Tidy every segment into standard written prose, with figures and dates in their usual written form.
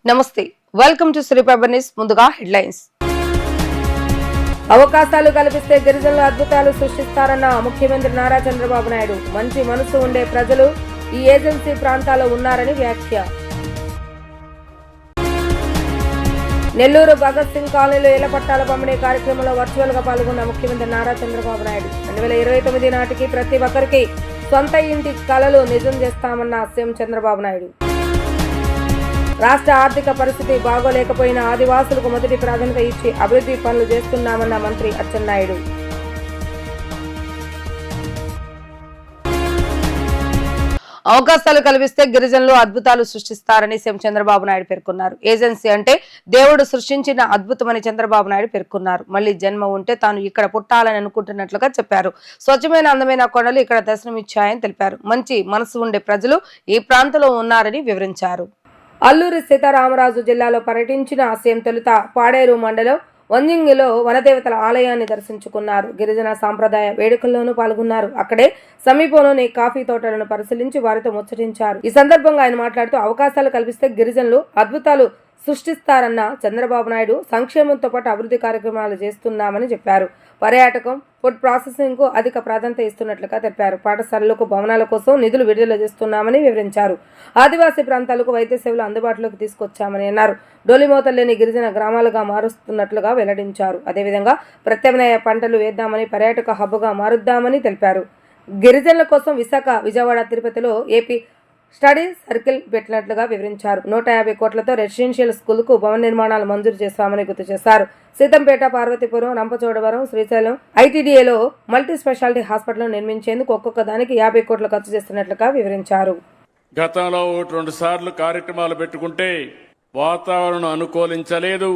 నమస్తే, welcome to Sriprabha news. ముందుగా headlines. అవకాశాలు కల్పిస్తే గిరిజనులు అద్భుతాలు సృష్టిస్తారన్న ముఖ్యమంత్రి నారా చంద్రబాబు నాయుడు. మంచి మనసు ఉండే ప్రజలు ఈ ఏజెన్సీ ప్రాంతాల్లో ఉన్నారని వ్యాఖ్య. నెల్లూరు భగత్ సింగ్ కాలనీలో ఇళ్ల పట్టాల పంపిణీ కార్యక్రమంలో వర్చువల్ గా పాల్గొన్న ముఖ్యమంత్రి నారా చంద్రబాబు నాయుడు. 2029 నాటికి ప్రతి ఒక్కరికి సొంత ఇంటి కలలు నిజం చేస్తామన్న సీఎం చంద్రబాబు నాయుడు. రాష్ట్ర ఆర్థిక పరిస్థితి బాగోలేకపోయినా ఆదివాసులకు మొదటి ప్రాధాన్యత ఇచ్చి అభివృద్ధి పనులు చేస్తున్నామన్న మంత్రి అచ్చెన్నాయుడు. అవకాశాలు కల్పిస్తే గిరిజనులు అద్భుతాలు సృష్టిస్తారని సీఎం చంద్రబాబు నాయుడు పేర్కొన్నారు. ఏజెన్సీ అంటే దేవుడు సృష్టించిన అద్భుతమని చంద్రబాబు నాయుడు పేర్కొన్నారు. మళ్లీ జన్మ ఉంటే తాను ఇక్కడ పుట్టాలని అనుకుంటున్నట్లుగా చెప్పారు. స్వచ్ఛమైన అందమైన కొండలు ఇక్కడ దర్శనమిచ్చాయని తెలిపారు. మంచి మనసు ఉండే ప్రజలు ఈ ప్రాంతంలో ఉన్నారని వివరించారు. అల్లూరి సీతారామరాజు జిల్లాలో పర్యటించిన సీఎం తొలుత పాడేరు మండలం వంజింగిలో వనదేవతల ఆలయాన్ని దర్శించుకున్నారు. గిరిజన సాంప్రదాయ వేడుకల్లోనూ పాల్గొన్నారు. అక్కడే సమీపంలోని కాఫీ తోటలను పరిశీలించి వారితో ముచ్చటించారు. ఈ సందర్భంగా ఆయన మాట్లాడుతూ అవకాశాలు కల్పిస్తే గిరిజనులు అద్భుతాలు సృష్టిస్తారన్న చంద్రబాబు నాయుడు సంక్షేమంతో పాటు అభివృద్ధి కార్యక్రమాలు చేస్తున్నామని చెప్పారు. పర్యాటకం, ఫుడ్ ప్రాసెసింగ్ కు అధిక ప్రాధాన్యత ఇస్తున్నట్లుగా తెలిపారు. పాఠశాలలకు భవనాల కోసం నిధులు విడుదల చేస్తున్నామని వివరించారు. ఆదివాసీ ప్రాంతాలకు వైద్య సేవలు అందుబాటులోకి తీసుకొచ్చామని అన్నారు. డోలిమోతలు లేని గిరిజన గ్రామాలుగా మారుస్తున్నట్లుగా వెల్లడించారు. అదేవిధంగా ప్రత్యామ్నాయ పంటలు వేద్దామని, పర్యాటక హబ్గా మారుద్దామని తెలిపారు. గిరిజనుల కోసం విశాఖ, విజయవాడ, తిరుపతిలో ఏపీ స్టడీ సర్కిల్ పెట్టినట్లుగా వివరించారు. 150 కోట్లతో రెసిడెన్షియల్ స్కూల్ కు భవన నిర్మాణాలు మంజూరు చేస్తామని గుర్తు చేశారు. సీతంపేట, పార్వతీపురం, రంపచోడవరం, శ్రీశైలం ఐటీడీఏలో మల్టీ స్పెషాలిటీ హాస్పిటల్ నిర్మించేందుకు ఒక్కొక్క దానికి 50 కోట్లు ఖర్చు చేస్తున్నట్లుగా వివరించారు. గతంలో 1-2 సార్లు కార్యక్రమాలు పెట్టుకుంటే వాతావరణం అనుకూలించలేదు,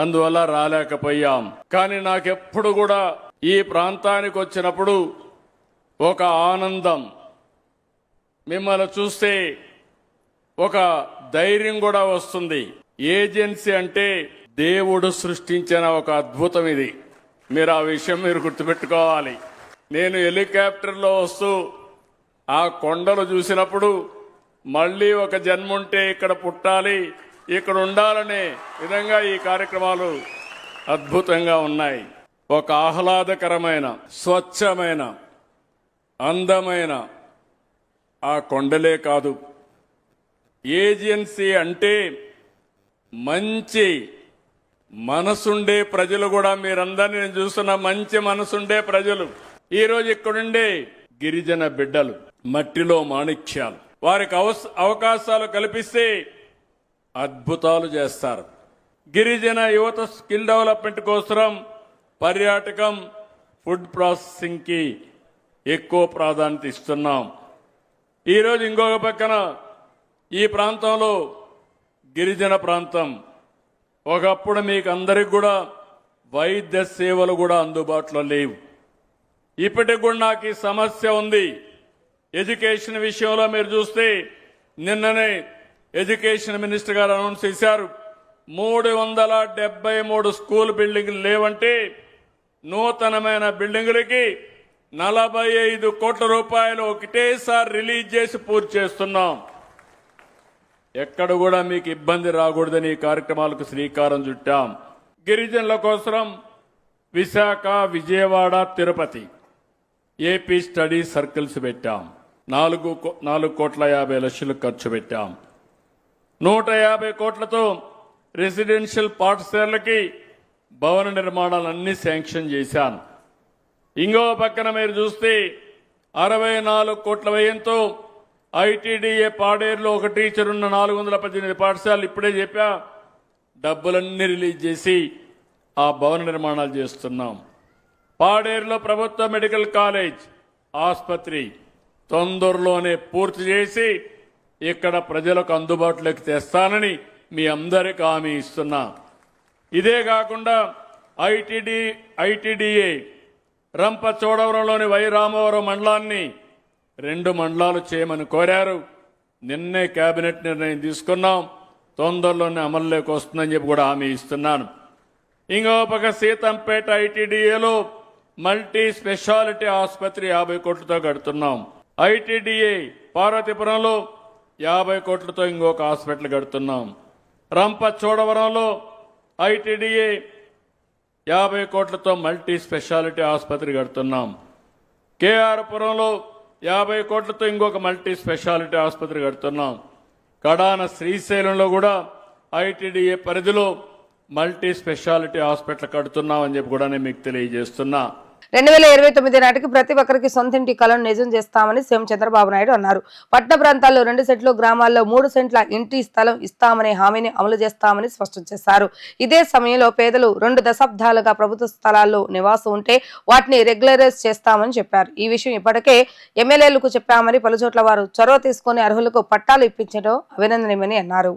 అందువల్ల రాలేకపోయాం. కానీ నాకెప్పుడు కూడా ఈ ప్రాంతానికి వచ్చినప్పుడు ఒక ఆనందం, మిమ్మల్ని చూస్తే ఒక ధైర్యం కూడా వస్తుంది. ఏజెన్సీ అంటే దేవుడు సృష్టించిన ఒక అద్భుతం ఇది. మీరు ఆ విషయం గుర్తుపెట్టుకోవాలి. నేను హెలికాప్టర్లో వస్తూ ఆ కొండలు చూసినప్పుడు మళ్ళీ ఒక జన్ముంటే ఇక్కడ పుట్టాలి, ఇక్కడ ఉండాలనే విధంగా ఈ కార్యక్రమాలు అద్భుతంగా ఉన్నాయి. ఒక ఆహ్లాదకరమైన, స్వచ్ఛమైన, అందమైన ఆ కొండలే కాదు, ఏజెన్సీ అంటే మంచి మనసుండే ప్రజలు కూడా. మీరందరినీ నేను చూస్తున్న మంచి మనసుండే ప్రజలు. ఈరోజు ఇక్కడుండే గిరిజన బిడ్డలు మట్టిలో మాణిక్యాలు. వారికి అవకాశాలు కల్పిస్తే అద్భుతాలు చేస్తారు. గిరిజన యువత స్కిల్ డెవలప్మెంట్ కోసం పర్యాటకం, ఫుడ్ ప్రాసెసింగ్ కి ఎక్కువ ప్రాధాన్యత ఇస్తున్నాం. ఈరోజు ఇంకొక పక్కన ఈ ప్రాంతంలో గిరిజన ప్రాంతం, ఒకప్పుడు మీకు అందరికి కూడా వైద్య సేవలు కూడా అందుబాటులో లేవు. ఇప్పటికి కూడా నాకు ఈ సమస్య ఉంది. ఎడ్యుకేషన్ విషయంలో మీరు చూస్తే నిన్ననే ఎడ్యుకేషన్ మినిస్టర్ గారు అనౌన్స్ చేశారు, 373 స్కూల్ బిల్డింగ్లు లేవంటే నూతనమైన బిల్డింగులకి 45 కోట్ల రూపాయలు ఒకటేసారి రిలీజ్ చేసి పూర్తి చేస్తున్నాం. ఎక్కడ కూడా మీకు ఇబ్బంది రాకూడదని ఈ కార్యక్రమాలకు శ్రీకారం చుట్టాం. గిరిజనుల కోసం Visakha, Vijayawada, Tirupati AP study circles పెట్టాం. 4,50,00,000 ఖర్చు పెట్టాం. 150 కోట్లతో రెసిడెన్షియల్ పాఠశాలకి భవన నిర్మాణాలన్నీ శాంక్షన్ చేశాను. ఇంకో పక్కన మీరు చూస్తే 64 కోట్ల వ్యయంతో ఐటీడీఏ పాడేరులో ఒక టీచర్ ఉన్న 418 పాఠశాలలు ఇప్పుడే చెప్పా, డబ్బులన్నీ రిలీజ్ చేసి ఆ భవన నిర్మాణాలు చేస్తున్నాం. పాడేరులో ప్రభుత్వ మెడికల్ కాలేజ్, ఆసుపత్రి తొందరలోనే పూర్తి చేసి ఇక్కడ ప్రజలకు అందుబాటులోకి తెస్తానని మీ అందరికీ హామీ ఇస్తున్నా. ఇదే కాకుండా ఐటీడీఏ రంపచోడవరంలోని రామవరం మండలాన్ని 2 మండలాలు చేయమని కోరారు. నిన్నే కేబినెట్ నిర్ణయం తీసుకున్నాం. తొందరలోనే అమల్లోకి వస్తుందని చెప్పి కూడా హామీ ఇస్తున్నాను. ఇంకో పక్క సీతంపేట ఐటీడీఏలో మల్టీ స్పెషాలిటీ ఆసుపత్రి 50 కోట్లతో కడుతున్నాం. ఐటీడీఏ పార్వతీపురంలో 50 కోట్లతో ఇంకొక హాస్పిటల్ కడుతున్నాం. రంపచోడవరంలో ఐటీడీఏ 50 కోట్లతో మల్టీ స్పెషాలిటీ ఆసుపత్రి కడుతున్నాం. కేఆర్ పురంలో 50 కోట్లతో ఇంకొక మల్టీ స్పెషాలిటీ ఆసుపత్రి కడుతున్నాం. కడాన శ్రీశైలంలో కూడా ఐటీడీఏ పరిధిలో మల్టీ స్పెషాలిటీ హాస్పిటల్ కడుతున్నామని చెప్పి కూడా నేను మీకు తెలియజేస్తున్నా. 2029 నాటికి ప్రతి ఒక్కరికి సొంతింటి కలను నిజం చేస్తామని సీఎం చంద్రబాబు నాయుడు అన్నారు. పట్టణ ప్రాంతాల్లో 2 సెంట్లు, గ్రామాల్లో 3 సెంట్ల ఇంటి స్థలం ఇస్తామనే హామీని అమలు చేస్తామని స్పష్టం చేశారు. ఇదే సమయంలో పేదలు 2 దశాబ్దాలుగా ప్రభుత్వ స్థలాల్లో నివాసం ఉంటే వాటిని రెగ్యులరైజ్ చేస్తామని చెప్పారు. ఈ విషయం ఇప్పటికే ఎమ్మెల్యేలకు చెప్పామని, పలుచోట్ల వారు చొరవ తీసుకుని అర్హులకు పట్టాలు ఇప్పించడం అభినందనీయమని అన్నారు.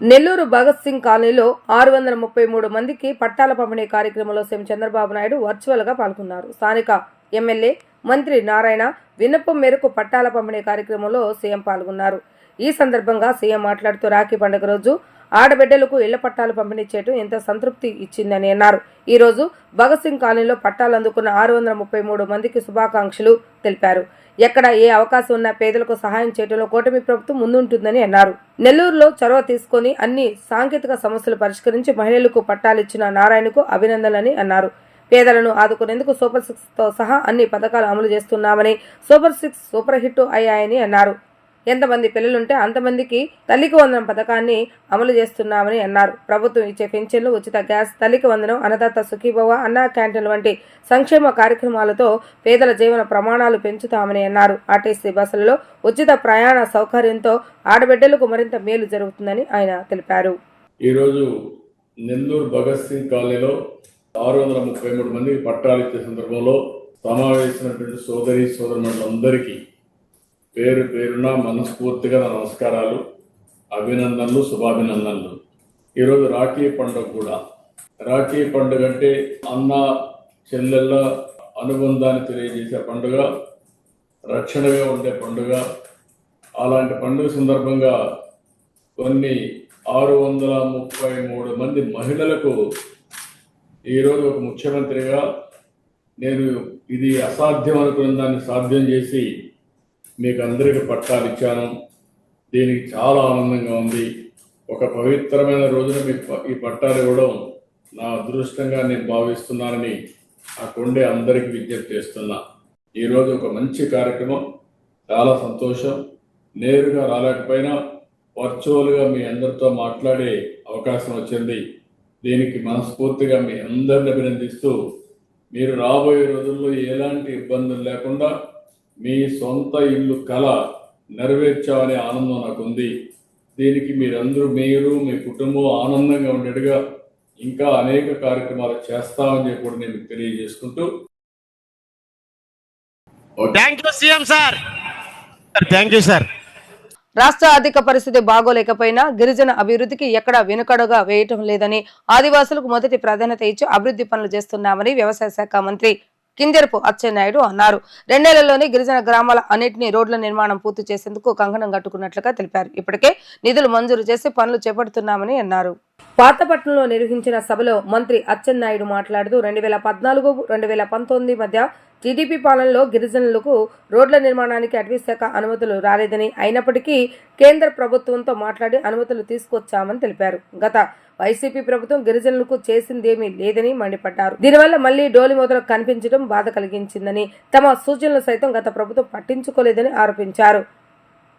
నెల్లూరు భగత్ సింగ్ కాలనీలో 633 మందికి పట్టాల పంపిణీ కార్యక్రమంలో సీఎం చంద్రబాబు నాయుడు వర్చువల్ గా పాల్గొన్నారు. స్థానిక ఎమ్మెల్యే మంత్రి నారాయణ విన్నపం మేరకు పట్టాల పంపిణీ కార్యక్రమంలో సీఎం పాల్గొన్నారు. ఈ సందర్భంగా సీఎం మాట్లాడుతూ రాఖీ పండుగ రోజు ఆడబిడ్డలకు ఇళ్ల పట్టాలు పంపిణీ చేయడం ఎంత సంతృప్తి ఇచ్చిందని అన్నారు. ఈ రోజు భగత్ సింగ్ కాలనీలో పట్టాలు అందుకున్న 633 మందికి శుభాకాంక్షలు తెలిపారు. ఎక్కడ ఏ అవకాశం ఉన్నా పేదలకు సహాయం చేయడంలో కూటమి ప్రభుత్వం ముందుంటుందని అన్నారు. నెల్లూరులో చొరవ తీసుకుని అన్ని సాంకేతిక సమస్యలు పరిష్కరించి మహిళలకు పట్టాలు ఇచ్చిన నారాయణకు అభినందనలని అన్నారు. పేదలను ఆదుకునేందుకు సూపర్ 6 తో సహా అన్ని పథకాలు అమలు చేస్తున్నామని, సూపర్ 6 సూపర్ హిట్ అయ్యాయని అన్నారు. ఎంతమంది పిల్లలుంటే అంతమందికి తల్లికి వందనం పథకాన్ని అమలు చేస్తున్నామని అన్నారు. ప్రభుత్వం ఇచ్చే పెన్షన్లు, ఉచిత గ్యాస్, తల్లికి వందనం, అన్నదాత సుఖీభవ, అన్నా క్యాంటీన్ వంటి సంక్షేమ కార్యక్రమాలతో పేదల జీవన ప్రమాణాలు పెంచుతామని అన్నారు. ఆర్టీసీ బస్సులలో ఉచిత ప్రయాణ సౌకర్యంతో ఆడబిడ్డలకు మరింత మేలు జరుగుతుందని ఆయన తెలిపారు. ఈరోజు నెల్లూరు భగత్ సింగ్ కాలనీలో 633 మందికి పట్టాలు ఇచ్చే సందర్భంలో సమావేశమైనటువంటి సోదరి సోదరులందరికీ పేరు పేరున మనస్ఫూర్తిగా నమస్కారాలు, అభినందనలు, శుభాభినందనలు. ఈరోజు రాఖీ పండుగ కూడా. రాఖీ పండుగ అంటే అన్న చెల్లెళ్ళ అనుబంధాన్ని తెలియజేసే పండుగ, రక్షణగా ఉండే పండుగ. అలాంటి పండుగ సందర్భంగా కొన్ని 633 మంది మహిళలకు ఈరోజు ఒక ముఖ్యమంత్రిగా నేను ఇది అసాధ్యం అనుకున్న దాన్ని సాధ్యం చేసి మీకు అందరికీ పట్టాలు ఇచ్చాను. దీనికి చాలా ఆనందంగా ఉంది. ఒక పవిత్రమైన రోజున మీకు ఈ పట్టాలు ఇవ్వడం నా అదృష్టంగా నేను భావిస్తున్నానని ఆ కొండే అందరికీ విజ్ఞప్తి చేస్తున్నా. ఈరోజు ఒక మంచి కార్యక్రమం, చాలా సంతోషం. నేరుగా రాలేకపోయినా వర్చువల్గా మీ అందరితో మాట్లాడే అవకాశం వచ్చింది. దీనికి మనస్ఫూర్తిగా మీ అందరిని అభినందిస్తూ, మీరు రాబోయే రోజుల్లో ఎలాంటి ఇబ్బందులు లేకుండా మీ సొంత ఇల్లు కళ నెరవేర్చామనే ఆనందం నాకు ఉంది. దీనికి మీరందరూ, మీరు మీ కుటుంబం ఆనందంగా ఉండేట్టుగా ఇంకా అనేక కార్యక్రమాలు చేస్తామని చెప్పి కూడా నేను తెలియజేసుకుంటూ, thank you CM sir. Thank you sir. రాష్ట్ర ఆర్థిక పరిస్థితి బాగోలేకపోయినా గిరిజన అభివృద్ధికి ఎక్కడా వెనుకడుగా వేయటం లేదని, ఆదివాసులకు మొదటి ప్రాధాన్యత ఇచ్చి అభివృద్ధి పనులు చేస్తున్నామని వ్యవసాయ శాఖ మంత్రి కింజరపు అచ్చెన్నాయుడు అన్నారు. 2 నెలల్లోనే గిరిజన గ్రామాల అన్నింటినీ రోడ్ల నిర్మాణం పూర్తి చేసేందుకు కంకణం కట్టుకున్నట్లుగా తెలిపారు. ఇప్పటికే నిధులు మంజూరు చేసి పనులు చేపడుతున్నామని అన్నారు. పాతపట్నంలో నిర్వహించిన సభలో మంత్రి అచ్చెన్నాయుడు మాట్లాడుతూ 2014-2019 మధ్య టీడీపీ పాలనలో గిరిజనులకు రోడ్ల నిర్మాణానికి అటవీశాఖ అనుమతులు రాలేదని, అయినప్పటికీ కేంద్ర ప్రభుత్వంతో మాట్లాడి అనుమతులు తీసుకొచ్చామని తెలిపారు. గత వైసీపీ ప్రభుత్వం గిరిజనులకు చేసిందేమీ లేదని మండిపడ్డారు. దీనివల్ల మళ్లీ డోలి మొదలు కనిపించడం బాధ కలిగించిందని, తమ సూచనలు సైతం గత ప్రభుత్వం పట్టించుకోలేదని ఆరోపించారు.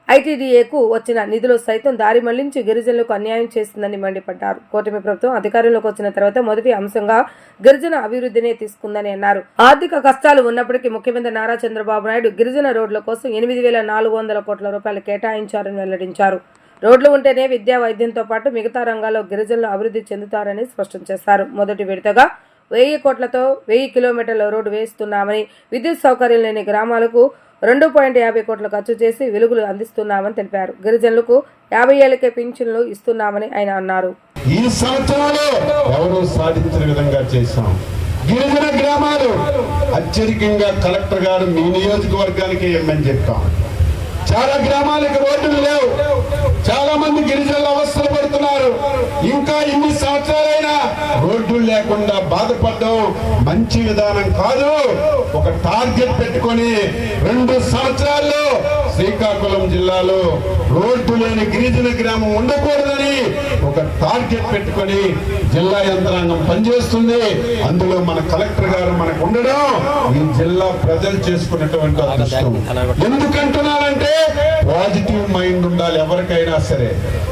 ఐటీడీఏకు వచ్చిన నిధులు సైతం దారి మళ్లించి గిరిజనులకు అన్యాయం చేసిందని మండిపడ్డారు. కూటమి ప్రభుత్వం అధికారంలోకి వచ్చిన తర్వాత మొదటి అంశంగా గిరిజన అభివృద్ధినే తీసుకుందని అన్నారు. ఆర్థిక కష్టాలు ఉన్నప్పటికీ ముఖ్యమంత్రి నారా చంద్రబాబు నాయుడు గిరిజన రోడ్ల కోసం 8,400 కోట్ల రూపాయలు కేటాయించారని వెల్లడించారు. రోడ్లు ఉంటేనే విద్యా, వైద్యంతో పాటు మిగతా రంగాల్లో గిరిజనులు అభివృద్ధి చెందుతారని స్పష్టం చేశారు. మొదటి విడతగా 1000 కోట్లతో 1000 కిలోమీటర్ల రోడ్డు వేస్తున్నామని, విద్యుత్ సౌకర్యం లేని గ్రామాలకు 2.50 కోట్లు ఖర్చు చేసి వెలుగులు అందిస్తున్నామని తెలిపారు. గిరిజనులకు 50 ఏళ్లకే పింఛన్లు ఇస్తున్నామని ఆయన అన్నారు. ఈ సంవత్సరంలో ఎవరూ సాధించిన విధంగా చేశాం. గిరిజన గ్రామాలు అత్యధికంగా కలెక్టర్ గారు మీ నియోజకవర్గానికి ఇమ్మని చెప్పాం. చాలా గ్రామాలకు రోడ్డులు లేవు. చాలా మంది గిరిజనులు అవస్థలు పడుతున్నారు. ఇంకా ఇన్ని సంవత్సరాలైనా రోడ్లు లేకుండా బాధపడడం మంచి విధానం కాదు. ఒక టార్గెట్ పెట్టుకొని 2 సంవత్సరాల్లో శ్రీకాకుళం జిల్లాలో రోడ్డు లేని గిరిజన గ్రామం ఉండకూడదని ఒక టార్గెట్ పెట్టుకొని జిల్లా యంత్రాంగం పనిచేస్తుంది. అందులో మన కలెక్టర్ గారు మనకు ఉండడం ఈ జిల్లా ప్రజలు చేసుకున్నటువంటి అదృష్టం. ఎందుకంటున్నానంటే పాజిటివ్ మైండ్ ఉండాలి. ఎవరికైనా సరే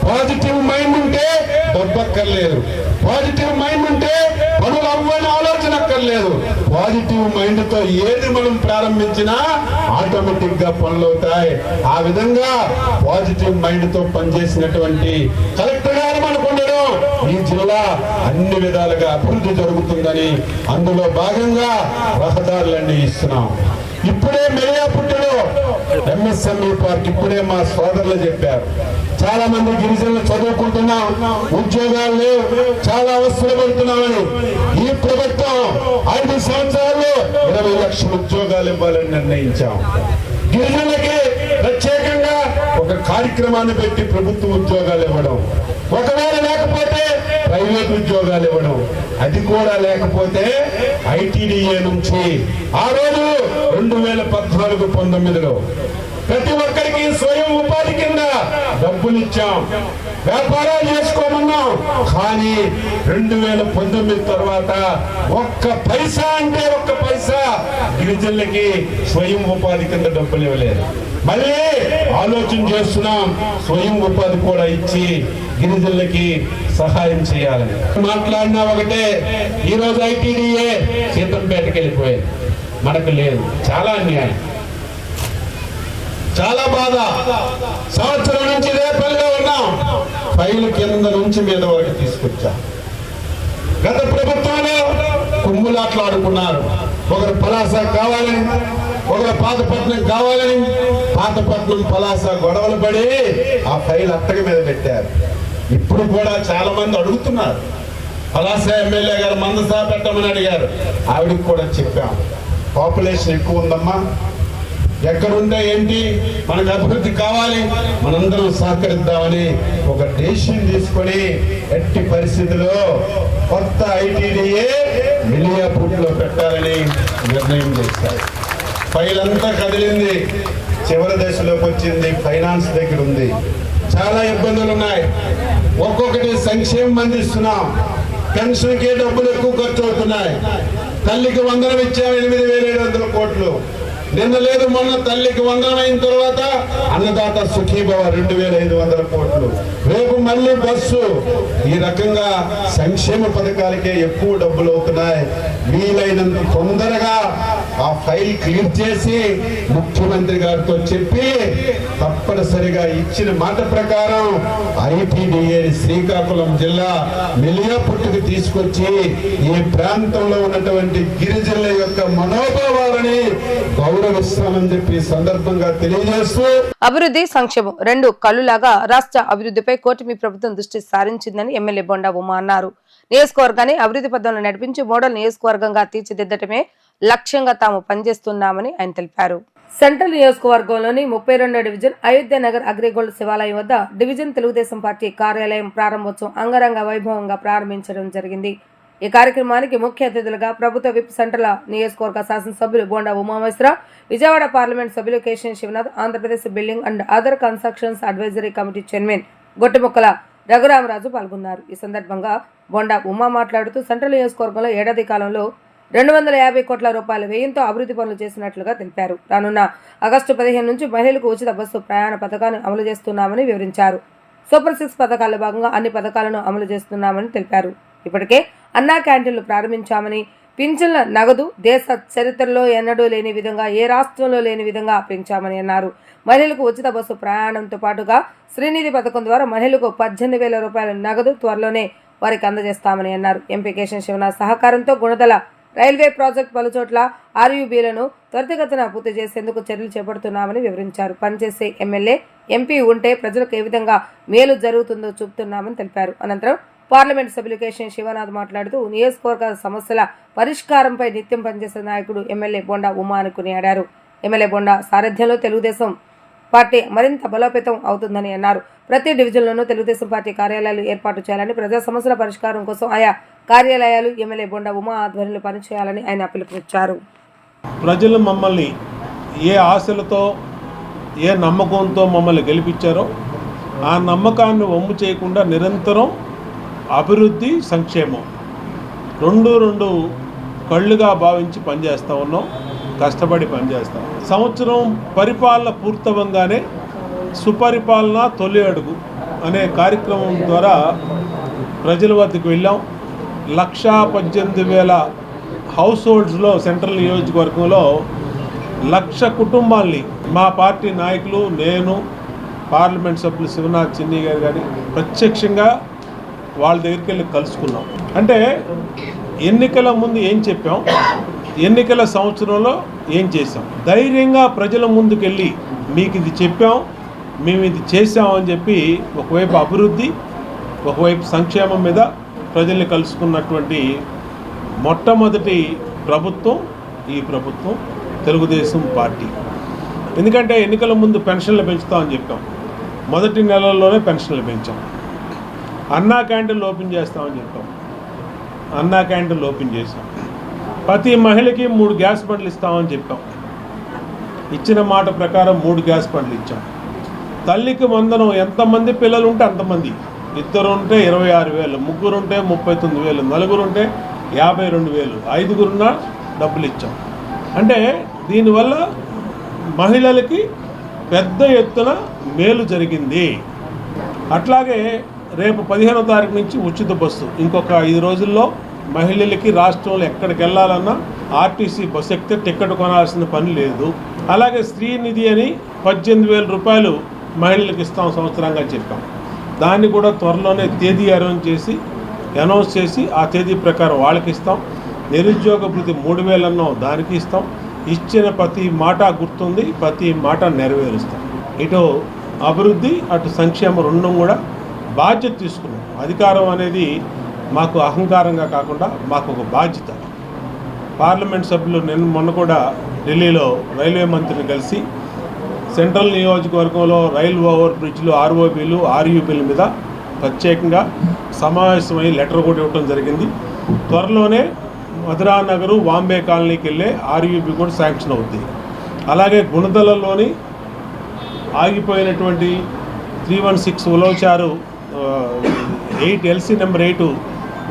పాజిటివ్ మైండ్ ఉంటే డబ్బక్కర్లేదు, పాజిటివ్ మైండ్ ఉంటే పనులు అవ్వని ఆలోచన అక్కర్లేదు. పాజిటివ్ మైండ్ తో ఏది మనం ప్రారంభించినా ఆటోమేటిక్ గా పనులు అవుతాయి. ఆ విధంగా పాజిటివ్ మైండ్ తో పనిచేసినటువంటి కలెక్టర్ గారు మనకు ఉండడం ఈ జిల్లా అన్ని విధాలుగా అభివృద్ధి జరుగుతుందని అందులో భాగంగా రహదారులన్నీ ఇస్తున్నాం. ఇప్పుడే మెరియాపుట్టులో ఎంఎస్ఎంఈ పార్క్ ఇప్పుడే మా సోదరులు చెప్పారు. చాలా మంది గిరిజనులు చదువుకుంటున్నాం, ఉద్యోగాలు లేవు, చాలా అవస్థలు పడుతున్నామని ఈ ప్రభుత్వం 5 సంవత్సరాల్లో 20 లక్షల ఉద్యోగాలు ఇవ్వాలని నిర్ణయించాం. గిరిజనులకి ప్రత్యేకంగా ఒక కార్యక్రమాన్ని పెట్టి ప్రభుత్వ ఉద్యోగాలు ఇవ్వడం, ఒకవేళ లేకపోతే ప్రైవేట్ ఉద్యోగాలు ఇవ్వడం, అది కూడా లేకపోతే ఐటీడీఏ నుంచి ఆ రోజు 2014-19లో ప్రతి ఒక్కరికి స్వయం ఉపాధి కింద డబ్బులు ఇచ్చాం, వ్యాపారాలు చేసుకోమన్నాం. కానీ 2019 తర్వాత ఒక్క పైసా అంటే ఒక్క పైసా గిరిజనులకి స్వయం ఉపాధి కింద డబ్బులు ఇవ్వలేదు. మళ్ళీ ఆలోచన చేస్తున్నాం, స్వయం ఉపాధి కూడా ఇచ్చి గిరిజనులకి సహాయం చేయాలని మాట్లాడినా ఒకటే. ఈరోజు ఐటీడీఏ సీతంపేటకి వెళ్ళిపోయింది, మనకు లేదు. చాలా అన్యాయం, చాలా బాధ. సంవత్సరం నుంచి రేపల్లిలో ఉన్నాం, ఫైలు కింద నుంచి మీద వరకు తీసుకొచ్చా. గత ప్రభుత్వంలో కుమ్ములాట్లు ఆడుకున్నారు. ఒకరు పలాస కావాలని, ఒకరు పాతపట్నం కావాలని, పాతపట్నం పలాస గొడవలు పడి ఆ ఫైల్ అట్టక మీద పెట్టారు. ఇప్పుడు కూడా చాలా మంది అడుగుతున్నారు. పలాస ఎమ్మెల్యే గారు మందసా పెట్టమని అడిగారు, ఆవిడకి కూడా చెప్పాం. పాపులేషన్ ఎక్కువ ఉందమ్మా, ఎక్కడుంటే ఏంటి, మనకు అభివృద్ధి కావాలి, మనందరం సహకరిద్దామని ఒక డెసిషన్ తీసుకొని ఎట్టి పరిస్థితిలో కొత్త ఐటీడీఏ మిలియాపూర్లో పెట్టాలని నిర్ణయం చేశారు. ఫైల్ అంతా కదిలింది, చివరి దశలోకి వచ్చింది, ఫైనాన్స్ దగ్గర ఉంది. చాలా ఇబ్బందులు ఉన్నాయి. ఒక్కొక్కటి సంక్షేమం అందిస్తున్నాం, పెన్షన్కి డబ్బులు ఎక్కువ ఖర్చు అవుతున్నాయి. తల్లికి వందనం ఇచ్చాం 8,700 కోట్లు. నిన్న లేదు మొన్న తల్లికి వందనం అయిన తర్వాత అన్నదాత సుఖీభవ 2,500 కోట్లు. రేపు మళ్ళీ బస్సు. ఈ రకంగా సంక్షేమ పథకాలకే ఎక్కువ డబ్బులు అవుతున్నాయి. వీలైనంత తొందరగా ఆ ఫైల్ క్లియర్ చేసి ముఖ్యమంత్రి గారితో చెప్పి తప్పనిసరిగా ఇచ్చిన మాట ప్రకారం ఐటీడీఏ శ్రీకాకుళం జిల్లా మిలియాపుట్టుకు తీసుకొచ్చి ఈ ప్రాంతంలో ఉన్నటువంటి గిరిజనుల యొక్క మనోభావాలని గౌరవిస్తామని చెప్పి సందర్భంగా తెలియజేస్తూ అభివృద్ధి సంక్షేమం 2 కళ్ళులాగా రాష్ట్ర అభివృద్ధిపై కూటమి ప్రభుత్వం దృష్టి సారించిందని ఎమ్మెల్యే బొండా ఉమా అన్నారు. నియోజకవర్గాన్ని అభివృద్ధి పథంలో నడిపించి మోడల్ నియోజకవర్గంగా తీర్చిదిద్దటమే లక్ష్యంగా తాము పనిచేస్తున్నామని ఆయన తెలిపారు. సెంట్రల్ నియోజకవర్గంలోని 32వ డివిజన్ అయోధ్య నగర్ అగ్రిగోల్డ్ శివాలయం వద్ద డివిజన్ తెలుగుదేశం పార్టీ కార్యాలయం ప్రారంభోత్సవం అంగరంగ వైభవంగా ప్రారంభించడం జరిగింది. ఈ కార్యక్రమానికి ముఖ్య అతిథులుగా ప్రభుత్వ విప్ సెంట్రల్ నియోజకవర్గ శాసనసభ్యులు బొండా ఉమామహేశ్వర, విజయవాడ పార్లమెంట్ సభ్యులు Kesineni Sivanath, Andhra Pradesh building and other constructions advisory committee chairman Gottimukkala Raghuramaraju పాల్గొన్నారు. ఈ సందర్భంగా బొండా ఉమా మాట్లాడుతూ సెంట్రల్ నియోజకవర్గంలో ఏడాది కాలంలో 250 కోట్ల రూపాయల వ్యయంతో అభివృద్ధి పనులు చేసినట్లుగా తెలిపారు. రానున్న ఆగస్టు 15 నుంచి మహిళలకు ఉచిత బస్సు ప్రయాణ పథకాన్ని అమలు చేస్తున్నామని వివరించారు. సూపర్ 6 పథకాల్లో భాగంగా అన్ని పథకాలను అమలు చేస్తున్నామని తెలిపారు. ఇప్పటికే అన్నా క్యాంటీన్లు ప్రారంభించామని, పింఛన్ల నగదు దేశ చరిత్రలో ఎన్నడూ లేని విధంగా ఏ రాష్ట్రంలో లేని విధంగా పెంచామని అన్నారు. మహిళలకు ఉచిత బస్సు ప్రయాణంతో పాటుగా శ్రీనిధి పథకం ద్వారా మహిళలకు 18,000 రూపాయల నగదు త్వరలోనే వారికి అందజేస్తామని అన్నారు. ఎంపీ కేశన్ శివనాథ్ సహకారంతో గుణదల రైల్వే ప్రాజెక్టు పలుచోట్ల ఆర్యూబీలను త్వరితగతిన పూర్తి చేసేందుకు చర్యలు చేపడుతున్నామని వివరించారు. పనిచేసే ఎమ్మెల్యే, ఎంపీ ఉంటే ప్రజలకు ఏ విధంగా మేలు జరుగుతుందో చూపుతున్నామని తెలిపారు. అనంతరం పార్లమెంట్ సభ్యులు కేశన్ శివనాథ్ మాట్లాడుతూ నియోజకవర్గ సమస్యల పరిష్కారంపై నిత్యం పనిచేసే నాయకుడు ఎమ్మెల్యే బొండా ఉమా అని కొనియాడారు. ఎమ్మెల్యే బొండా సారథ్యంలో తెలుగుదేశం పార్టీ మరింత బలోపేతం అవుతుందని అన్నారు. ప్రతి డివిజన్లోనూ తెలుగుదేశం పార్టీ కార్యాలయాలు ఏర్పాటు చేయాలని, ప్రజా సమస్యల పరిష్కారం కోసం ఆయా కార్యాలయాలు ఎమ్మెల్యే బొండా ఉమా ఆధ్వర్యంలో పనిచేయాలని ఆయన పిలుపునిచ్చారు. ప్రజలు మమ్మల్ని ఏ ఆశలతో ఏ నమ్మకంతో మమ్మల్ని గెలిపించారో ఆ నమ్మకాన్ని వమ్ము చేయకుండా నిరంతరం అభివృద్ధి, సంక్షేమం రెండు కళ్ళుగా భావించి పనిచేస్తూ ఉన్నాం, కష్టపడి పనిచేస్తాం. సంవత్సరం పరిపాలన పూర్తవంగానే సుపరిపాలన తొలి అడుగు అనే కార్యక్రమం ద్వారా ప్రజల వద్దకు వెళ్ళాం. 1,18,000 హౌస్ హోల్డ్స్లో సెంట్రల్ నియోజకవర్గంలో 1,00,000 కుటుంబాల్ని మా పార్టీ నాయకులు, నేను, పార్లమెంట్ సభ్యులు శివనాథ్ చిన్ని గారు కానీ ప్రత్యక్షంగా వాళ్ళ దగ్గరికి వెళ్ళి కలుసుకున్నాం. అంటే ఎన్నికల ముందు ఏం చెప్పాం, ఎన్నికల సంవత్సరంలో ఏం చేసాం, ధైర్యంగా ప్రజల ముందుకెళ్ళి మీకు ఇది చెప్పాం, మేము ఇది చేసామని చెప్పి ఒకవైపు అభివృద్ధి, ఒకవైపు సంక్షేమం మీద ప్రజల్ని కలుసుకున్నటువంటి మొట్టమొదటి ప్రభుత్వం ఈ ప్రభుత్వం తెలుగుదేశం పార్టీ. ఎందుకంటే ఎన్నికల ముందు పెన్షన్లు పెంచుతామని చెప్పాం, మొదటి నెలల్లోనే పెన్షన్లు పెంచాం. అన్నా క్యాంటీన్లు ఓపెన్ చేస్తామని చెప్పాం, అన్నా క్యాంటీన్లు ఓపెన్ చేసాం. ప్రతి మహిళకి 3 గ్యాస్ బండ్లు ఇస్తామని చెప్పాం, ఇచ్చిన మాట ప్రకారం 3 గ్యాస్ బండ్లు ఇచ్చాం. తల్లికి వందనం, ఎంతమంది పిల్లలు ఉంటే అంతమంది, 2 ఉంటే 26,000, 3 ఉంటే 39,000, 4 ఉంటే 52,000, 5 డబ్బులు ఇచ్చాం. అంటే దీనివల్ల మహిళలకి పెద్ద ఎత్తున మేలు జరిగింది. అట్లాగే రేపు 15వ తారీఖు నుంచి ఉచిత బస్సు, ఇంకొక 5 రోజుల్లో మహిళలకి రాష్ట్రంలో ఎక్కడికి వెళ్ళాలన్నా ఆర్టీసీ బస్సు ఎక్కితే టికెట్ కొనాల్సిన పని లేదు. అలాగే శ్రీనిధి అని 18,000 రూపాయలు మహిళలకు ఇస్తాం సంవత్సరంగా చెప్పాం. దాన్ని కూడా త్వరలోనే తేదీ అనౌన్స్ చేసి ఆ తేదీ ప్రకారం వాళ్ళకి ఇస్తాం. నిరుద్యోగ భృతి 3,000 అన్నాం, దానికి ఇస్తాం. ఇచ్చిన ప్రతి మాట గుర్తుంది, ప్రతి మాట నెరవేరుస్తాం. ఇటు అభివృద్ధి, అటు సంక్షేమం రెండు కూడా బాధ్యత తీసుకున్నాం. అధికారం అనేది మాకు అహంకారంగా కాకుండా మాకు ఒక బాధ్యత. పార్లమెంట్ సభ్యులు మొన్న కూడా ఢిల్లీలో రైల్వే మంత్రిని కలిసి సెంట్రల్ నియోజకవర్గంలో రైల్ ఓవర్ బ్రిడ్జ్లు, ఆర్ఓబీలు, ఆర్యూబీల మీద ప్రత్యేకంగా సమావేశమై లెటర్ కూడా ఇవ్వడం జరిగింది. త్వరలోనే మధురా నగరు, వాంబే కాలనీకి వెళ్ళే ఆర్యూబీ కూడా శాంక్షన్ అవుతుంది. అలాగే గుణదలలోని ఆగిపోయినటువంటి 316 ఉలవచారు 8 LC నెంబర్ 8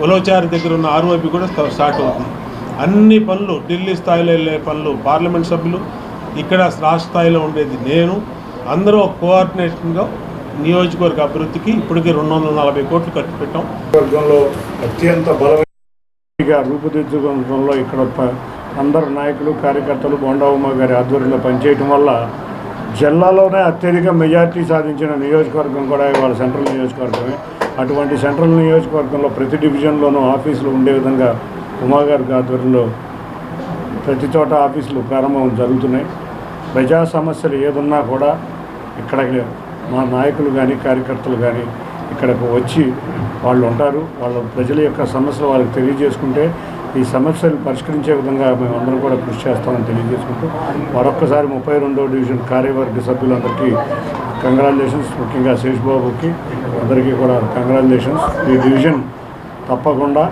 ఉలవచారు దగ్గర ఉన్న ఆర్ఓబీ కూడా స్టార్ట్ అవుతుంది. అన్ని పనులు, ఢిల్లీ స్థాయిలో వెళ్ళే పనులు పార్లమెంట్ సభ్యులు, ఇక్కడ రాష్ట్ర స్థాయిలో ఉండేది నేను, అందరూ కోఆర్డినేషన్గా నియోజకవర్గ అభివృద్ధికి ఇప్పటికీ 240 కోట్లు ఖర్చు పెట్టాం. వర్గంలో అత్యంత బలమైనగా రూపుదిద్దుకోవడంలో ఇక్కడ అందరు నాయకులు, కార్యకర్తలు బొండావుమ్మ గారి ఆధ్వర్యంలో పనిచేయటం వల్ల జిల్లాలోనే అత్యధిక మెజార్టీ సాధించిన నియోజకవర్గం కూడా ఇవాళ సెంట్రల్ నియోజకవర్గమే. అటువంటి సెంట్రల్ నియోజకవర్గంలో ప్రతి డివిజన్లోనూ ఆఫీసులు ఉండే విధంగా ఉమాగారి ఆధ్వర్యంలో ప్రతి చోట ఆఫీసులు ప్రారంభం జరుగుతున్నాయి. ప్రజా సమస్యలు ఏదున్నా కూడా ఇక్కడ మా నాయకులు కానీ కార్యకర్తలు కానీ ఇక్కడకు వచ్చి వాళ్ళు ఉంటారు. వాళ్ళ ప్రజల యొక్క సమస్యలు వాళ్ళకి తెలియజేసుకుంటే ఈ సమస్యలు పరిష్కరించే విధంగా మేము అందరం కూడా కృషి చేస్తామని తెలియజేసుకుంటూ మరొక్కసారి 32వ డివిజన్ కార్యవర్గ సభ్యులందరికీ కంగ్రాచులేషన్స్. ముఖ్యంగా శేషబాబుకి అందరికీ కూడా కంగ్రాచులేషన్స్. ఈ డివిజన్ తప్పకుండా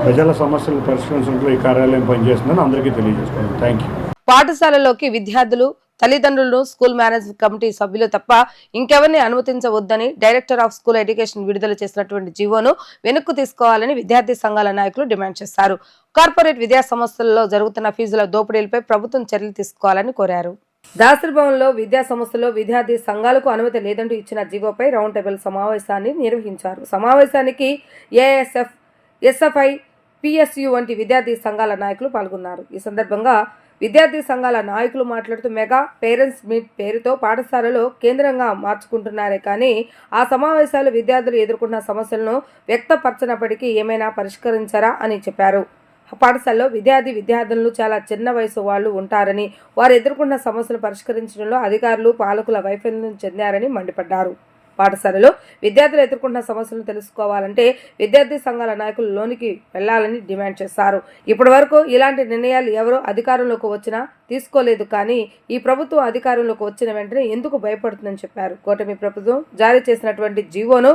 ప్రజల సమస్యలు పరిష్కరించడంలో ఈ కార్యాలయం పనిచేస్తుందని అందరికీ తెలియజేసుకున్నాను. Thank you. పాఠశాలలోకి విద్యార్థులు, తల్లిదండ్రులను, స్కూల్ మేనేజ్మెంట్ కమిటీ సభ్యులు తప్ప ఇంకెవరిని అనుమతించవద్దని డైరెక్టర్ ఆఫ్ స్కూల్ ఎడ్యుకేషన్ విడుదల చేసినటువంటి జీవోను వెనక్కు తీసుకోవాలని విద్యార్థి సంఘాల నాయకులు డిమాండ్ చేశారు. కార్పొరేట్ విద్యా సంస్థలలో జరుగుతున్న ఫీజుల దోపిడీలపై ప్రభుత్వం చర్యలు తీసుకోవాలని కోరారు. దాసరిభవన్లో విద్యా సంస్థలో విద్యార్థి సంఘాలకు అనుమతి లేదంటూ ఇచ్చిన జీవోపై రౌండ్ టేబుల్ సమావేశాన్ని నిర్వహించారు. సమావేశానికి ఏఎస్ఎఫ్, ఎస్ఎఫ్ఐ, పిఎస్యు వంటి విద్యార్థి సంఘాల నాయకులు పాల్గొన్నారు. ఈ సందర్భంగా విద్యార్థి సంఘాల నాయకులు మాట్లాడుతూ మెగా పేరెంట్స్ మీట్ పేరుతో పాఠశాలలో కేంద్రంగా మార్చుకుంటున్నారే కానీ ఆ సమావేశాలు విద్యార్థులు ఎదుర్కొంటున్న సమస్యలను వ్యక్తపరచనప్పటికీ ఏమైనా పరిష్కరించారా అని చెప్పారు. పాఠశాలలో విద్యార్థులను చాలా చిన్న వయసు వాళ్ళు ఉంటారని, వారు ఎదుర్కొన్న సమస్యలు పరిష్కరించడంలో అధికారులు, పాలకుల వైఫల్యం చెందారని మండిపడ్డారు. పాఠశాలలో విద్యార్థులు ఎదుర్కొంటున్న సమస్యలను తెలుసుకోవాలంటే విద్యార్థి సంఘాల నాయకులు లోనికి వెళ్లాలని డిమాండ్ చేశారు. ఇప్పటి వరకు ఇలాంటి నిర్ణయాలు ఎవరో అధికారంలోకి వచ్చినా తీసుకోలేదు కానీ ఈ ప్రభుత్వం అధికారంలోకి వచ్చిన వెంటనే ఎందుకు భయపడుతుందని చెప్పారు. కూటమి ప్రభుత్వం జారీ చేసినటువంటి జీవోను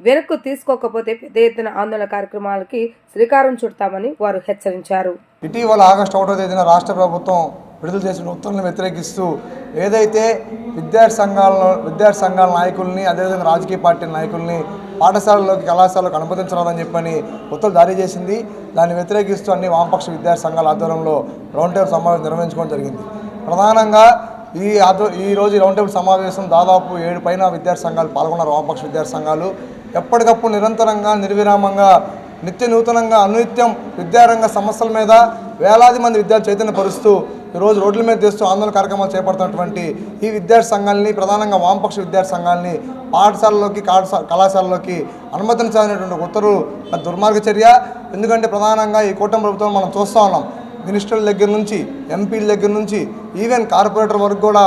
వెనక్కు తీసుకోకపోతే పెద్ద ఎత్తున ఆందోళన కార్యక్రమాలకి శ్రీకారం చుడతామని వారు హెచ్చరించారు. ఇటీవల ఆగస్టు 1వ తేదీన రాష్ట్ర ప్రభుత్వం విడుదల చేసిన ఉత్తర్వులను వ్యతిరేకిస్తూ ఏదైతే విద్యార్థి సంఘాల నాయకుల్ని అదేవిధంగా రాజకీయ పార్టీ నాయకుల్ని పాఠశాలలోకి కళాశాలకు అనుమతించరాదని చెప్పని ఉత్తర్వులు జారీ చేసింది. దాన్ని వ్యతిరేకిస్తూ అన్ని వామపక్ష విద్యార్థి సంఘాల ఆధ్వర్యంలో రౌండ్ టేబుల్ సమావేశం నిర్వహించుకోవడం జరిగింది. ప్రధానంగా ఈ రోజు రౌండ్ టేబుల్ సమావేశం దాదాపు 7 పైన విద్యార్థి సంఘాలు పాల్గొన్నారు. వామపక్ష విద్యార్థి సంఘాలు ఎప్పటికప్పుడు నిరంతరంగా నిర్విరామంగా నిత్య నూతనంగా అనునిత్యం విద్యారంగ సమస్యల మీద వేలాది మంది విద్యార్థులు చైతన్యపరుస్తూ ఈరోజు రోడ్ల మీద తెస్తూ ఆందోళన కార్యక్రమాలు చేపడుతున్నటువంటి ఈ విద్యార్థి సంఘాలని, ప్రధానంగా వామపక్ష విద్యార్థి సంఘాలని పాఠశాలలోకి కళాశాలలోకి అనుమతించాలనేటువంటి ఉత్తర్వు దుర్మార్గ చర్య. ఎందుకంటే ప్రధానంగా ఈ కూటమి ప్రభుత్వం మనం చూస్తూ ఉన్నాం. మినిస్టర్ల దగ్గర నుంచి, ఎంపీల దగ్గర నుంచి, ఈవెన్ కార్పొరేటర్ వరకు కూడా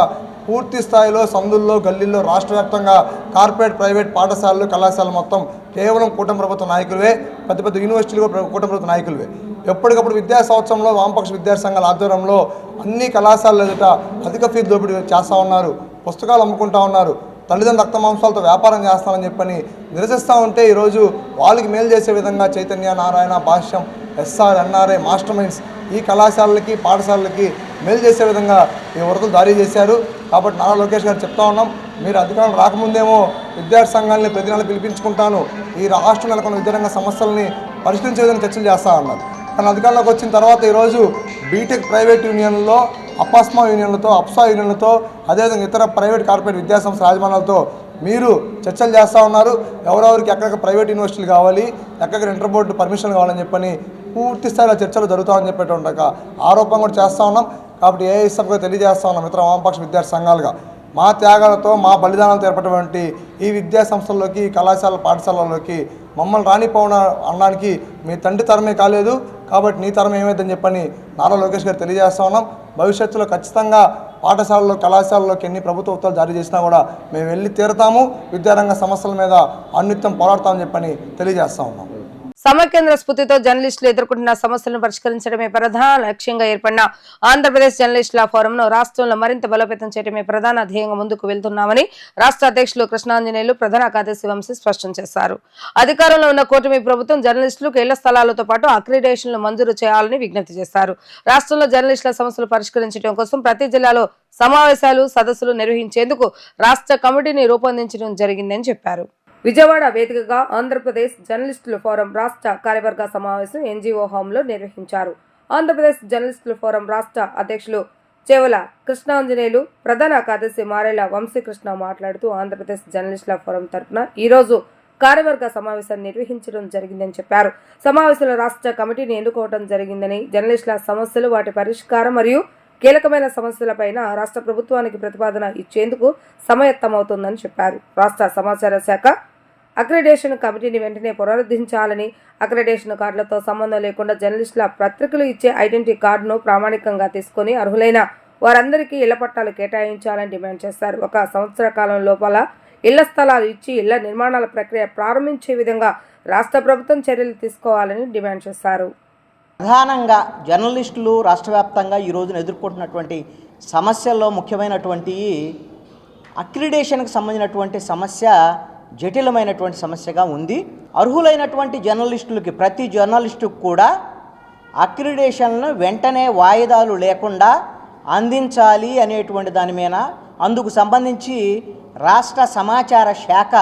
పూర్తి స్థాయిలో సందుల్లో, గల్లీల్లో రాష్ట్ర వ్యాప్తంగా కార్పొరేట్, ప్రైవేట్ పాఠశాలలు, కళాశాలలు మొత్తం కేవలం కూటమి ప్రభుత్వ నాయకులవే, పెద్ద పెద్ద యూనివర్సిటీలు కూటమి ప్రభుత్వ నాయకులవే. ఎప్పటికప్పుడు విద్యా సంవత్సరంలో వామపక్ష విద్యార్థి సంఘాల ఆధ్వర్యంలో అన్ని కళాశాలలు ఎదుట అధిక ఫీజు దోపిడీ చేస్తూ ఉన్నారు, పుస్తకాలు అమ్ముకుంటూ ఉన్నారు, తల్లిదండ్రుల రక్త మాంసాలతో వ్యాపారం చేస్తామని చెప్పని నిరసిస్తూ ఉంటే ఈరోజు వాళ్ళకి మేలు చేసే విధంగా చైతన్య, నారాయణ, భాష్యం, ఎస్ఆర్, ఎన్ఆర్ఐ, మాస్టర్ మైండ్స్ ఈ కళాశాలలకి, పాఠశాలలకి మేలు చేసే విధంగా ఈ వరదలు జారీ చేశారు. కాబట్టి నారా లోకేష్ గారు చెప్తా ఉన్నాం, మీరు అధికారం రాకముందేమో విద్యార్థి సంఘాలని ప్రతి నెల పిలిపించుకుంటాను, ఈ రాష్ట్రం నెలకొన్న విద్యారంగ సమస్యలని పరిష్కరించే విధంగా చర్చలు చేస్తా ఉన్నారు. కానీ అధికారంలోకి వచ్చిన తర్వాత ఈరోజు బీటెక్ ప్రైవేట్ యూనియన్లలో, అపాస్మా యూనియన్లతో, అప్సా యూనియన్లతో, అదేవిధంగా ఇతర ప్రైవేట్ కార్పొరేట్ విద్యాసంస్థ యాజమాన్యాలతో మీరు చర్చలు చేస్తూ ఉన్నారు. ఎవరెవరికి ఎక్కడికి ప్రైవేట్ యూనివర్సిటీలు కావాలి, ఎక్కడికి ఇంటర్ బోర్డు పర్మిషన్ కావాలని చెప్పని పూర్తి స్థాయిలో చర్చలు జరుగుతామని చెప్పేటువంటి ఆరోపణ కూడా చేస్తూ ఉన్నాం. కాబట్టి ఏఐఎస్ఎఫ్గా తెలియజేస్తా ఉన్నాం, ఇతర వామపక్ష విద్యార్థి సంఘాలుగా మా త్యాగాలతో, మా బలిదానాలతో ఏర్పడినటువంటి ఈ విద్యా సంస్థల్లోకి, కళాశాల, పాఠశాలల్లోకి మమ్మల్ని రానిపోవడం అనడానికి మీ తండ్రి తరమే కాలేదు, కాబట్టి నీ తరం ఏమైందని చెప్పని నారా లోకేష్ గారు తెలియజేస్తా ఉన్నాం. భవిష్యత్తులో ఖచ్చితంగా పాఠశాలలో, కళాశాలలోకి ఎన్ని ప్రభుత్వ ఉత్తర్వులు జారీ చేసినా కూడా మేము వెళ్ళి తీరుతాము, విద్యారంగ సమస్యల మీద అన్నిత్యం పోరాడతామని చెప్పని తెలియజేస్తా ఉన్నాం. సమైక్యాంధ్ర స్ఫూర్తితో జర్నలిస్టులు ఎదుర్కొంటున్న సమస్యలను పరిష్కరించడమే ప్రధాన లక్ష్యంగా ఏర్పడిన ఆంధ్రప్రదేశ్ జర్నలిస్టుల ఫోరంను రాష్ట్రంలో మరింత బలోపేతం చేయడమే ప్రధాన ధ్యేయంగా ముందుకు వెళ్తున్నామని రాష్ట్ర అధ్యక్షులు కృష్ణాంజనేయులు, ప్రధాన కార్యదర్శి వంశీ స్పష్టం చేశారు. అధికారంలో ఉన్న కూటమి ప్రభుత్వం జర్నలిస్టులకు ఇళ్ల స్థలాలతో పాటు అక్రిడేషన్లు మంజూరు చేయాలని విజ్ఞప్తి చేశారు. రాష్ట్రంలో జర్నలిస్టుల సమస్యలు పరిష్కరించడం కోసం ప్రతి జిల్లాలో సమావేశాలు, సదస్సులు నిర్వహించేందుకు రాష్ట్ర కమిటీని రూపొందించడం జరిగిందని చెప్పారు. విజయవాడ వేదికగా ఆంధ్రప్రదేశ్ జర్నలిస్టుల ఫోరం రాష్ట్ర కార్యవర్గ సమావేశం ఎన్జీఓ హోంలో నిర్వహించారు. ఆంధ్రప్రదేశ్ జర్నలిస్టుల ఫోరం రాష్ట్ర అధ్యక్షులు చేవల కృష్ణాంజనేయులు, ప్రధాన కార్యదర్శి మారేల వంశీకృష్ణ మాట్లాడుతూ ఆంధ్రప్రదేశ్ జర్నలిస్టుల ఫోరం తరఫున ఈ రోజు కార్యవర్గ సమావేశాన్ని నిర్వహించడం జరిగిందని చెప్పారు. సమావేశంలో రాష్ట్ర కమిటీని ఎన్నుకోవడం జరిగిందని, జర్నలిస్టుల సమస్యలు, వాటి పరిష్కారం మరియు కీలకమైన సమస్యలపైన రాష్ట్ర ప్రభుత్వానికి ప్రతిపాదన ఇచ్చేందుకు సమాయత్తమవుతుందని చెప్పారు. రాష్ట్ర సమాచార శాఖ అక్రిడేషన్ కమిటీని వెంటనే పునరుద్ధరించాలని, అక్రిడేషన్ కార్డులతో సంబంధం లేకుండా జర్నలిస్టుల పత్రికలు ఇచ్చే ఐడెంటిటీ కార్డును ప్రామాణికంగా తీసుకుని అర్హులైన వారందరికీ ఇళ్ల పట్టాలు కేటాయించాలని డిమాండ్ చేశారు. 1 సంవత్సర కాలం లోపల ఇళ్ల స్థలాలు ఇచ్చి ఇళ్ల నిర్మాణాల ప్రక్రియ ప్రారంభించే విధంగా రాష్ట్ర ప్రభుత్వం చర్యలు తీసుకోవాలని డిమాండ్ చేశారు. ప్రధానంగా జర్నలిస్టులు రాష్ట్ర వ్యాప్తంగా ఈ రోజున ఎదుర్కొంటున్నటువంటి సమస్యల్లో ముఖ్యమైనటువంటి అక్రిడేషన్కి సంబంధించినటువంటి సమస్య జటిలమైనటువంటి సమస్యగా ఉంది. అర్హులైనటువంటి జర్నలిస్టులకి, ప్రతి జర్నలిస్టుకు కూడా అక్రిడేషన్లను వెంటనే వాయిదాలు లేకుండా అందించాలి అనేటువంటి దాని మీద అందుకు సంబంధించి రాష్ట్ర సమాచార శాఖ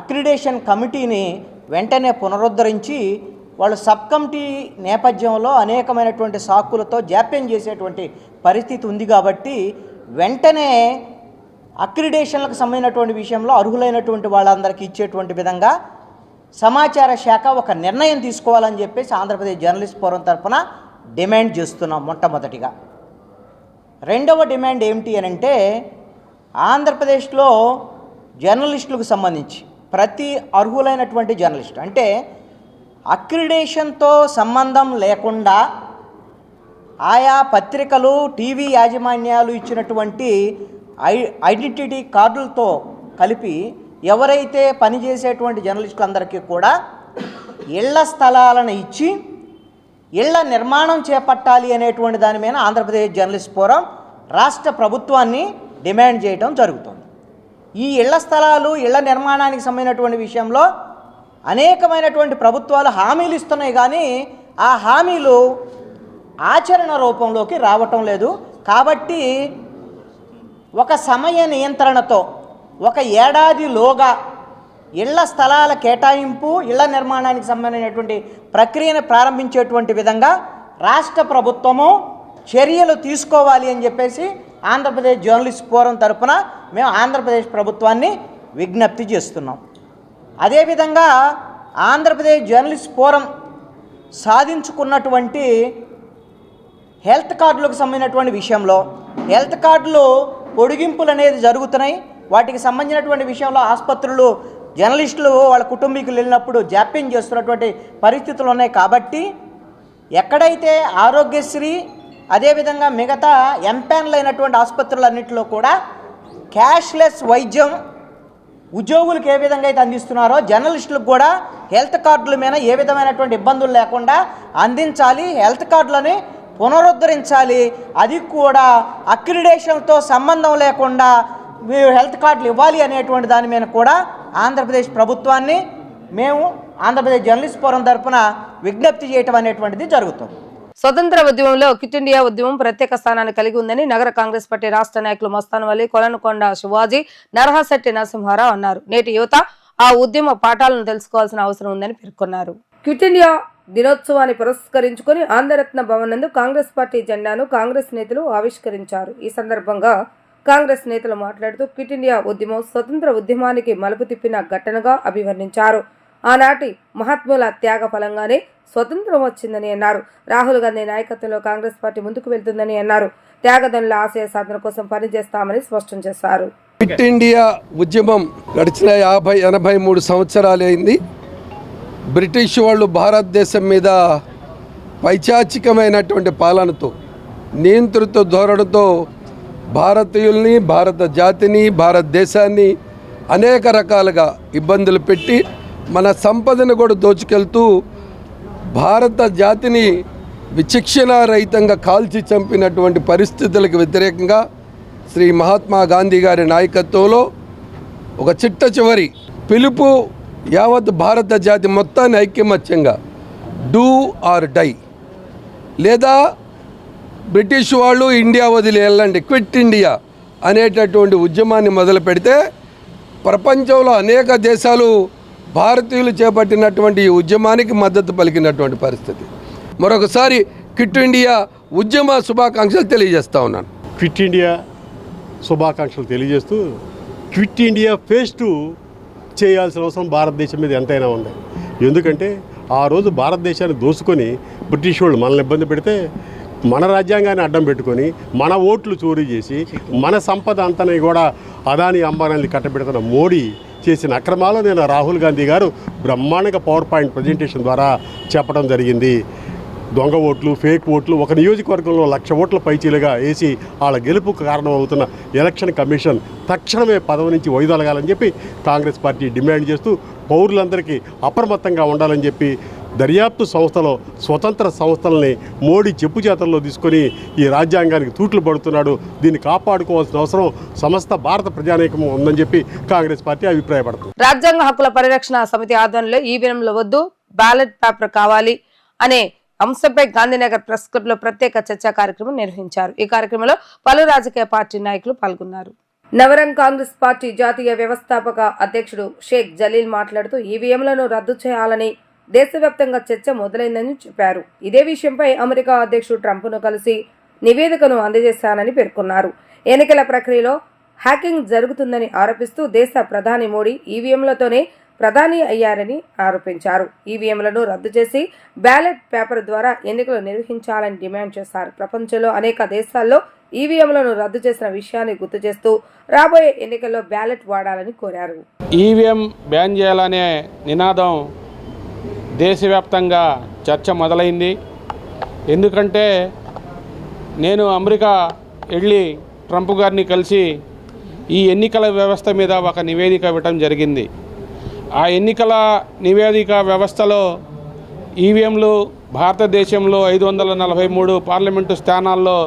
అక్రిడేషన్ కమిటీని వెంటనే పునరుద్ధరించి వాళ్ళు సబ్ కమిటీ నేపథ్యంలో అనేకమైనటువంటి సాకులతో జాప్యం చేసేటువంటి పరిస్థితి ఉంది. కాబట్టి వెంటనే అక్రిడేషన్లకు సంబంధించినటువంటి విషయంలో అర్హులైనటువంటి వాళ్ళందరికీ ఇచ్చేటువంటి విధంగా సమాచార శాఖ ఒక నిర్ణయం తీసుకోవాలని చెప్పేసి ఆంధ్రప్రదేశ్ జర్నలిస్ట్ ఫోరం తరఫున డిమాండ్ చేస్తున్నాం. మొట్టమొదటిగా రెండవ డిమాండ్ ఏమిటి అని అంటే, ఆంధ్రప్రదేశ్లో జర్నలిస్టులకు సంబంధించి ప్రతి అర్హులైనటువంటి జర్నలిస్టు అంటే అక్రిడేషన్తో సంబంధం లేకుండా ఆయా పత్రికలు, టీవీ యాజమాన్యాలు ఇచ్చినటువంటి ఐడెంటిటీ కార్డులతో కలిపి ఎవరైతే పనిచేసేటువంటి జర్నలిస్టులందరికీ కూడా ఇళ్ల స్థలాలను ఇచ్చి ఇళ్ల నిర్మాణం చేపట్టాలి అనేటువంటి దాని మీద ఆంధ్రప్రదేశ్ జర్నలిస్ట్ ఫోరం రాష్ట్ర ప్రభుత్వాన్ని డిమాండ్ చేయడం జరుగుతుంది. ఈ ఇళ్ల స్థలాలు, ఇళ్ల నిర్మాణానికి సంబంధించినటువంటి విషయంలో అనేకమైనటువంటి ప్రభుత్వాలు హామీలు ఇస్తున్నాయి, కానీ ఆ హామీలు ఆచరణ రూపంలోకి రావటం లేదు. కాబట్టి ఒక సమయ నియంత్రణతో ఒక ఏడాదిలోగా ఇళ్ల స్థలాల కేటాయింపు, ఇళ్ల నిర్మాణానికి సంబంధించినటువంటి ప్రక్రియను ప్రారంభించేటువంటి విధంగా రాష్ట్ర ప్రభుత్వము చర్యలు తీసుకోవాలి అని చెప్పేసి ఆంధ్రప్రదేశ్ జర్నలిస్ట్ ఫోరం తరఫున మేము ఆంధ్రప్రదేశ్ ప్రభుత్వాన్ని విజ్ఞప్తి చేస్తున్నాం. అదేవిధంగా ఆంధ్రప్రదేశ్ జర్నలిస్ట్ ఫోరం సాధించుకున్నటువంటి హెల్త్ కార్డులకు సంబంధించినటువంటి విషయంలో హెల్త్ కార్డులు పొడిగింపులు అనేది జరుగుతున్నాయి. వాటికి సంబంధించినటువంటి విషయంలో ఆసుపత్రులు జర్నలిస్టులు వాళ్ళ కుటుంబీకులు వెళ్ళినప్పుడు జాప్యం చేస్తున్నటువంటి పరిస్థితులు ఉన్నాయి. కాబట్టి ఎక్కడైతే ఆరోగ్యశ్రీ అదేవిధంగా మిగతా ఎంపాన్లు అయినటువంటి ఆసుపత్రులన్నింటిలో కూడా క్యాష్లెస్ వైద్యం ఉద్యోగులకు ఏ విధంగా అయితే అందిస్తున్నారో జర్నలిస్టులకు కూడా హెల్త్ కార్డుల మీద ఏ విధమైనటువంటి ఇబ్బందులు లేకుండా అందించాలి. హెల్త్ కార్డులని పునరుద్ధరించాలి. అది కూడా అక్రిడేషన్తో సంబంధం లేకుండా మీరు హెల్త్ కార్డులు ఇవ్వాలి అనేటువంటి దాని మీద కూడా ఆంధ్రప్రదేశ్ ప్రభుత్వాన్ని మేము ఆంధ్రప్రదేశ్ జర్నలిస్ట్ ఫోరం తరఫున విజ్ఞప్తి చేయటం అనేటువంటిది జరుగుతుంది. స్వతంత్ర ఉద్యమంలో క్విట్ ఇండియా ఉద్యమం ప్రత్యేక స్థానాన్ని కలిగి ఉందని నగర కాంగ్రెస్ పార్టీ రాష్ట్ర నాయకులు మస్తానవల్లి, కొలనుకొండ శివాజీ, నరహశెట్టి నరసింహారావు అన్నారు. నేటి యువత ఆ ఉద్యమ పాఠాలను తెలుసుకోవాల్సిన అవసరం ఉందని పేర్కొన్నారు. క్విట్ ఇండియా దినోత్సవాన్ని పురస్కరించుకుని ఆంధ్రరత్న భవన్ నందు కాంగ్రెస్ పార్టీ జెండాను కాంగ్రెస్ నేతలు ఆవిష్కరించారు. ఈ సందర్భంగా కాంగ్రెస్ నేతలు మాట్లాడుతూ క్విట్ ఇండియా ఉద్యమం స్వతంత్ర ఉద్యమానికి మలుపు తిప్పిన ఘటనగా అభివర్ణించారు. ఆనాటి మహాత్ముల త్యాగ ఫలంగానే స్వతంత్రం వచ్చిందని అన్నారు. రాహుల్ గాంధీ నాయకత్వంలో కాంగ్రెస్ పార్టీ ముందుకు వెళ్తుందని అన్నారు. త్యాగదనుల ఆశయ సాధన కోసం పనిచేస్తామని స్పష్టం చేశారు. క్విట్ ఇండియా ఉద్యమం గడిచిన 80-83 సంవత్సరాలైంది. బ్రిటిష్ వాళ్ళు భారతదేశం మీద పైచాచికమైనటువంటి పాలనతో, నియంతృత్వ ధోరణితో భారతీయుల్ని, భారత జాతిని, భారతదేశాన్ని అనేక రకాలుగా ఇబ్బందులు పెట్టి మన సంపదను కూడా దోచుకెళ్తూ భారత జాతిని విచక్షణారహితంగా కాల్చి చంపినటువంటి పరిస్థితులకు వ్యతిరేకంగా శ్రీ మహాత్మా గాంధీ గారి నాయకత్వంలో ఒక చిట్ట చివరి పిలుపు యావత్ భారత జాతి మొత్తాన్ని ఐక్యమత్యంగా డూ ఆర్ డై, లేదా బ్రిటిష్ వాళ్ళు ఇండియా వదిలి వెళ్ళండి, క్విట్ ఇండియా అనేటటువంటి ఉద్యమాన్ని మొదలు పెడితే ప్రపంచంలో అనేక దేశాలు భారతీయులు చేపట్టినటువంటి ఈ ఉద్యమానికి మద్దతు పలికినటువంటి పరిస్థితి. మరొకసారి క్విట్ ఇండియా ఉద్యమ శుభాకాంక్షలు తెలియజేస్తా ఉన్నాను. క్విట్ ఇండియా శుభాకాంక్షలు తెలియజేస్తూ క్విట్ ఇండియా ఫేజ్ 2 చేయాల్సిన అవసరం భారతదేశం మీద ఎంతైనా ఉంది. ఎందుకంటే ఆ రోజు భారతదేశాన్ని దోసుకొని బ్రిటిష్ వాళ్ళు మనల్ని ఇబ్బంది పెడితే మన రాజ్యాంగాన్ని అడ్డం పెట్టుకొని మన ఓట్లు చోరీ చేసి మన సంపద అంతని కూడా అదాని అంబానీని కట్టబెడుతున్న మోడీ చేసిన అక్రమాలు నేను రాహుల్ గాంధీ గారు బ్రహ్మాండంగా పవర్ పాయింట్ ప్రజెంటేషన్ ద్వారా చెప్పడం జరిగింది. దొంగ ఓట్లు, ఫేక్ ఓట్లు ఒక నియోజకవర్గంలో 1,00,000 ఓట్ల పైచీలుగా వేసి వాళ్ళ గెలుపుకు కారణమవుతున్న ఎలక్షన్ కమిషన్ తక్షణమే పదవి నుంచి వైదొలగాలని చెప్పి కాంగ్రెస్ పార్టీ డిమాండ్ చేస్తూ పౌరులందరికీ అప్రమత్తంగా ఉండాలని చెప్పి దర్యాప్తు సంస్థలో స్వతంత్ర సంస్థలని మోడీ చెప్పు చేతల్లో తీసుకొని ఈ రాజ్యాంగానికి తూట్లు పడుతున్నాడు. దీన్ని కాపాడుకోవాల్సిన అవసరం సమస్త భారత ప్రజానీకం ఉందని చెప్పి కాంగ్రెస్ పార్టీ అభిప్రాయపడుతుంది. రాజ్యాంగ హక్కుల పరిరక్షణ సమితి ఆధ్వర్యంలో ఈవీఎంలు వద్దు, బ్యాలెట్ పేపర్ కావాలి అనే అంశంపై గాంధీనగర్ ప్రెస్ క్లబ్ లో ప్రత్యేక చర్చా కార్యక్రమం నిర్వహించారు. ఈ కార్యక్రమంలో పలు రాజకీయ పార్టీ నాయకులు పాల్గొన్నారు. నవరంగ్ కాంగ్రెస్ పార్టీ జాతీయ వ్యవస్థాపక అధ్యక్షుడు షేక్ జలీల్ మాట్లాడుతూ ఈవీఎంలను రద్దు చేయాలని దేశవ్యాప్తంగా చర్చ మొదలైందని చెప్పారు. ఇదే విషయంపై అమెరికా అధ్యక్షుడు ట్రంప్ను కలిసి నివేదికను అందజేశానని పేర్కొన్నారు. ఎన్నికల ప్రక్రియలో హ్యాకింగ్ జరుగుతుందని ఆరోపిస్తూ దేశ ప్రధాని మోడీ ఈవీఎంలతోనే ప్రధాని అయ్యారని ఆరోపించారు. ఈవీఎంలను రద్దు చేసి బ్యాలెట్ పేపర్ ద్వారా ఎన్నికలు నిర్వహించాలని డిమాండ్ చేశారు. ప్రపంచంలో అనేక దేశాల్లో ఈవీఎంలను రద్దు చేసిన విషయాన్ని గుర్తు చేస్తూ రాబోయే ఎన్నికల్లో బ్యాలెట్ వాడాలని కోరారు. ఈవీఎం బ్యాన్ చేయాలనే నినాదం దేశవ్యాప్తంగా చర్చ మొదలైంది. ఎందుకంటే నేను అమెరికా వెళ్ళి ట్రంప్ గారిని కలిసి ఈ ఎన్నికల వ్యవస్థ మీద ఒక నివేదిక ఇవ్వటం జరిగింది. ఆ ఎన్నికల నివేదిక వ్యవస్థలో ఈవీఎంలు భారతదేశంలో 543 పార్లమెంటు స్థానాల్లో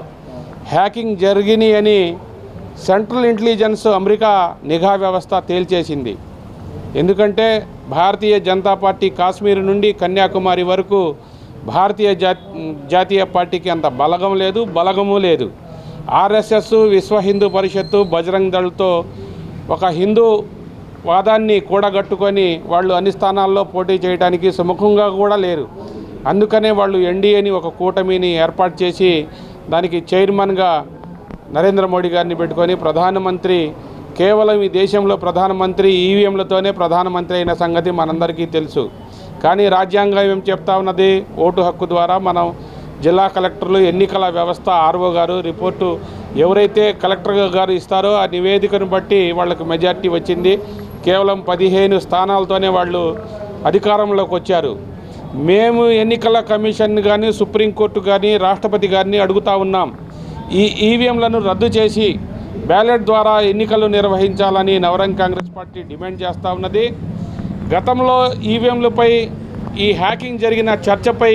హ్యాకింగ్ జరిగినాయి అని సెంట్రల్ ఇంటెలిజెన్స్ అమెరికా నిఘా వ్యవస్థ తేల్చేసింది. ఎందుకంటే భారతీయ జనతా పార్టీ కాశ్మీర్ నుండి కన్యాకుమారి వరకు భారతీయ జాతీయ పార్టీకి అంత బలగము లేదు. ఆర్ఎస్ఎస్, విశ్వ హిందూ పరిషత్తు, బజరంగ్ దళ్తో ఒక హిందూ వాదాన్ని కూడగట్టుకొని వాళ్ళు అన్ని స్థానాల్లో పోటీ చేయడానికి సుముఖంగా కూడా లేరు. అందుకనే వాళ్ళు ఎన్డీఏని ఒక కూటమిని ఏర్పాటు చేసి దానికి చైర్మన్గా నరేంద్ర మోడీ గారిని పెట్టుకొని ప్రధానమంత్రి, కేవలం ఈ దేశంలో ప్రధానమంత్రి ఈవీఎంలతోనే ప్రధానమంత్రి అయిన సంగతి మనందరికీ తెలుసు. కానీ రాజ్యాంగం ఏం చెప్తా ఉన్నది? ఓటు హక్కు ద్వారా మనం జిల్లా కలెక్టర్లు, ఎన్నికల వ్యవస్థ, ఆర్ఓ గారు రిపోర్టు ఎవరైతే కలెక్టర్ గారు ఇస్తారో ఆ నివేదికను బట్టి వాళ్ళకి మెజార్టీ వచ్చింది. కేవలం 15 స్థానాలతోనే వాళ్ళు అధికారంలోకి వచ్చారు. మేము ఎన్నికల కమిషన్ కానీ, సుప్రీంకోర్టు కానీ, రాష్ట్రపతి గారిని అడుగుతూ ఉన్నాం, ఈ ఈవీఎంలను రద్దు చేసి బ్యాలెట్ ద్వారా ఎన్నికలు నిర్వహించాలని నవరంగ్ కాంగ్రెస్ పార్టీ డిమాండ్ చేస్తూ ఉన్నది. గతంలో ఈవీఎంలపై ఈ హ్యాకింగ్ జరిగిన చర్చపై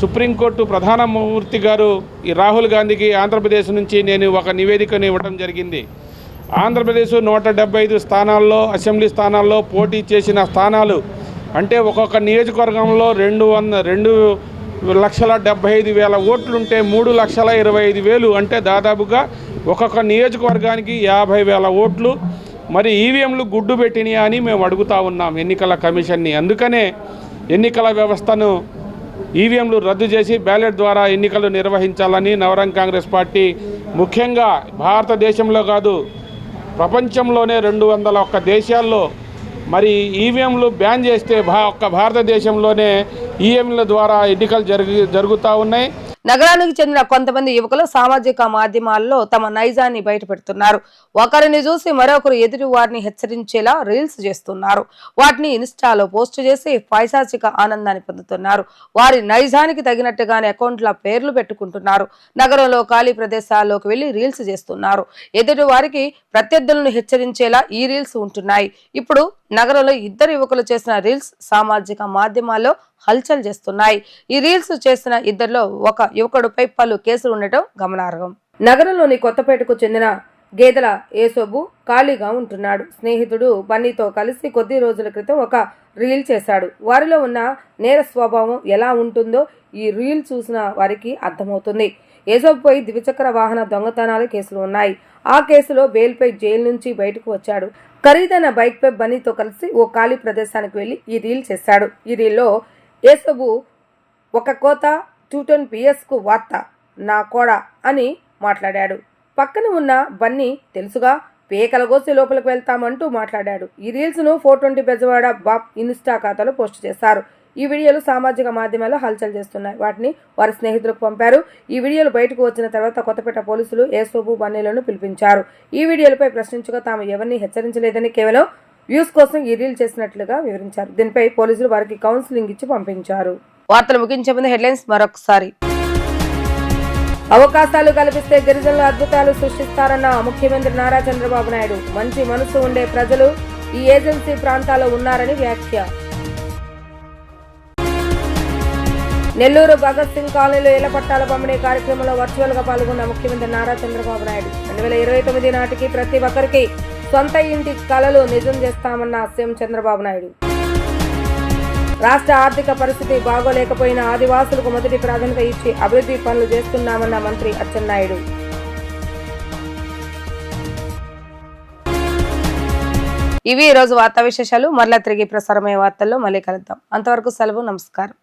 సుప్రీంకోర్టు ప్రధానమూర్తి గారు ఈ రాహుల్ గాంధీకి ఆంధ్రప్రదేశ్ నుంచి నేను ఒక నివేదికను ఇవ్వడం జరిగింది. ఆంధ్రప్రదేశ్ 175 స్థానాల్లో, అసెంబ్లీ స్థానాల్లో పోటీ చేసిన స్థానాలు అంటే ఒక్కొక్క నియోజకవర్గంలో 2,75,000 ఓట్లుంటే 3,25,000 అంటే దాదాపుగా ఒక్కొక్క నియోజకవర్గానికి 50,000 ఓట్లు. మరి ఈవీఎంలు గుడ్డు పెట్టినాయా అని మేము అడుగుతూ ఉన్నాం ఎన్నికల కమిషన్ని. అందుకనే ఎన్నికల వ్యవస్థను ఈవీఎంలు రద్దు చేసి బ్యాలెట్ ద్వారా ఎన్నికలు నిర్వహించాలని నవరంగ్ కాంగ్రెస్ పార్టీ, ముఖ్యంగా భారతదేశంలో కాదు ప్రపంచంలోనే 201 దేశాల్లో మరి ఈవీఎంలు బ్యాన్ చేస్తే ఒక్క భారతదేశంలోనే ఈవీఎంల ద్వారా ఎన్నికలు జరుగుతూ ఉన్నాయి. నగరానికి చెందిన కొంతమంది యువకులు సామాజిక మాధ్యమాల్లో తమ నైజాన్ని బయటపెడుతున్నారు. ఒకరిని చూసి మరొకరు ఎదుటి వారిని హెచ్చరించేలా రీల్స్ చేస్తున్నారు. వాటిని ఇన్స్టాలో పోస్ట్ చేసి పైశాచిక ఆనందాన్ని పొందుతున్నారు. వారి నైజానికి తగినట్టుగానే అకౌంట్ల పేర్లు పెట్టుకుంటున్నారు. నగరంలో ఖాళీ ప్రదేశాల్లోకి వెళ్లి రీల్స్ చేస్తున్నారు. ఎదుటి వారికి ప్రత్యర్థులను హెచ్చరించేలా ఈ రీల్స్ ఉంటున్నాయి. ఇప్పుడు నగరంలో 2 యువకులు చేసిన రీల్స్ సామాజిక మాధ్యమాల్లో హల్చల్ చేస్తున్నాయి. ఈ రీల్స్ చేసిన 2లో ఒక యువకుడిపై పలు కేసులు ఉండటం గమనార్హం. నగరంలోని కొత్తపేటకు చెందిన గేదెల ఏసోబు ఖాళీగా ఉంటున్నాడు. స్నేహితుడు బన్నీతో కలిసి కొద్ది రోజుల క్రితం ఒక రీల్ చేశాడు. వారిలో ఉన్న నేర స్వభావం ఎలా ఉంటుందో ఈ రీల్ చూసిన వారికి అర్థమవుతుంది. ఏసోబుపై ద్విచక్ర వాహన దొంగతనాల కేసులు ఉన్నాయి. ఆ కేసులో బెయిల్పై జైలు నుంచి బయటకు వచ్చాడు. ఖరీదైన బైక్ పై బన్నీతో కలిసి ఓ ఖాళీ ప్రదేశానికి వెళ్లి ఈ రీల్ చేశాడు. ఈ రీల్లో ఏసోబు ఒక కోత 210 PS కు వార్త నా కోడ అని మాట్లాడాడు. పక్కన ఉన్న బన్నీ తెలుసుగా పేకల గోసి లోపలికి వెళ్తామంటూ మాట్లాడాడు. ఈ రీల్స్ ను 420 బెజవాడ బాబ్ ఇన్స్టా ఖాతాలో పోస్ట్ చేశారు. ఈ వీడియోలు సామాజిక మాధ్యమాల్లో హల్చల్ చేస్తున్నాయి. వాటిని వారి స్నేహితులకు పంపారు. ఈ వీడియోలు బయటకు వచ్చిన తర్వాత కొత్తపేట పోలీసులు ఏసోబు బన్నీలను పిలిపించారు. ఈ వీడియోలపై ప్రశ్నించగా తాము ఎవరిని హెచ్చరించలేదని కేవలం వ్యూస్ కోసం ఈ రీల్ చేసినట్లుగా వివరించారు. దీనిపై పోలీసులు వారికి కౌన్సిలింగ్ ఇచ్చి పంపించారు. వార్తలు ముగించే ముందు హెడ్లైన్స్ మరొకసారి. అవకాశాలు కల్పిస్తే గిరిజనులు అద్భుతాలు సృష్టిస్తారన్న ముఖ్యమంత్రి నారా చంద్రబాబు నాయుడు. మంచి మనసు ఉండే ప్రజలు ఈ ఏజెన్సీ ప్రాంతాల్లో ఉన్నారని వ్యాఖ్య. నెల్లూరు భగత్ సింగ్ కాలనీలో ఇళ్ల పట్టాల పంపిణీ కార్యక్రమంలో వర్చువల్ గా పాల్గొన్న ముఖ్యమంత్రి నారా చంద్రబాబు నాయుడు. 2029 నాటికి ప్రతి ఒక్కరికి సొంత ఇంటి కలలు నిజం చేస్తామన్న సీఎం చంద్రబాబు నాయుడు. రాష్ట్ర ఆర్థిక పరిస్థితి బాగోలేకపోయినా ఆదివాసులకు మొదటి ప్రాధాన్యత ఇచ్చి అభివృద్ధి పనులు చేస్తున్నామన్న మంత్రి అచ్చెన్నాయుడు. ఇవి ఈ రోజు వార్తా విశేషాలు. మరలా తిరిగి ప్రసారమయ్యే వార్తల్లో మళ్ళీ కలుద్దాం. అంతవరకు సెలవు. నమస్కారం.